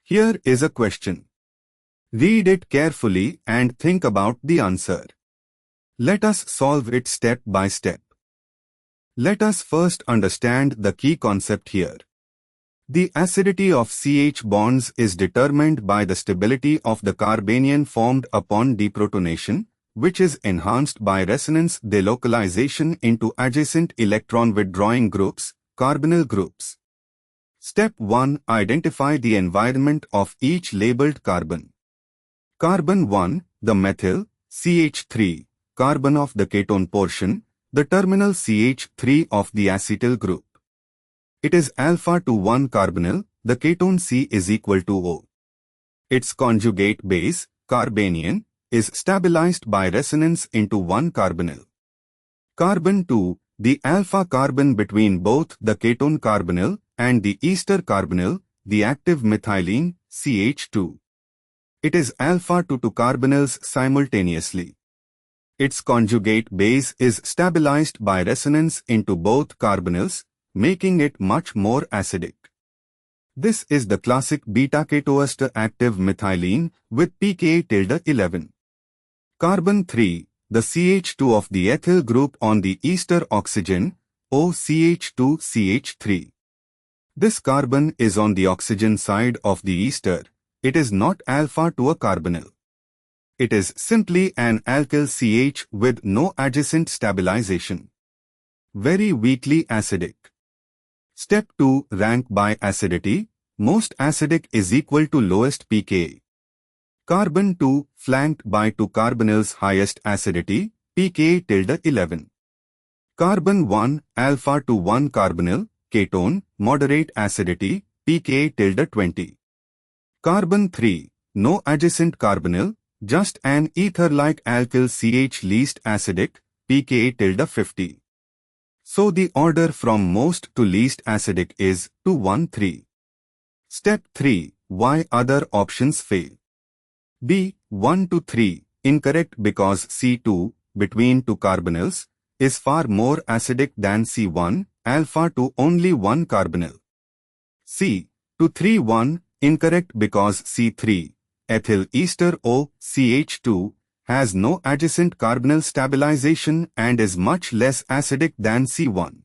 Here is a question. Read it carefully and think about the answer. Let us solve it step by step. Let us first understand the key concept here. The acidity of CH bonds is determined by the stability of the carbanion formed upon deprotonation, which is enhanced by resonance delocalization into adjacent electron-withdrawing groups, carbonyl groups. Step 1. Identify the environment of each labeled carbon. Carbon 1, the methyl, CH3, carbon of the ketone portion, the terminal CH3 of the acetyl group. It is alpha to 1 carbonyl, the ketone C is equal to O. Its conjugate base, carbanion, is stabilized by resonance into 1 carbonyl. Carbon 2, the alpha carbon between both the ketone carbonyl and the ester carbonyl, the active methylene, CH2. It is alpha to 2 carbonyls simultaneously. Its conjugate base is stabilized by resonance into both carbonyls, making it much more acidic. This is the classic beta-ketoester active methylene with pKa 11. Carbon 3, the CH2 of the ethyl group on the ester oxygen, OCH2CH3. This carbon is on the oxygen side of the ester. It is not alpha to a carbonyl. It is simply an alkyl CH with no adjacent stabilization. Very weakly acidic. Step 2. Rank by acidity. Most acidic is equal to lowest pKa. Carbon 2 flanked by 2 carbonyls highest acidity, pKa 11. Carbon 1 alpha to 1 carbonyl, ketone, moderate acidity, pKa 20. Carbon 3, no adjacent carbonyl, just an ether-like alkyl CH least acidic, pKa 50. So the order from most to least acidic is 2, 1, 3. Step 3. Why other options fail? B. 1 to 3, incorrect because C2, between 2 carbonyls, is far more acidic than C1, alpha to only 1 carbonyl. C. 2, 3, 1, incorrect because C3, ethyl ester O, CH2, has no adjacent carbonyl stabilization and is much less acidic than C1.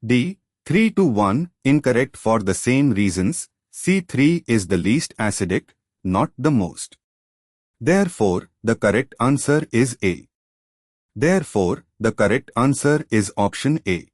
D. 3 to 1, incorrect for the same reasons. C3 is the least acidic, not the most. Therefore, the correct answer is A. Therefore, the correct answer is option A.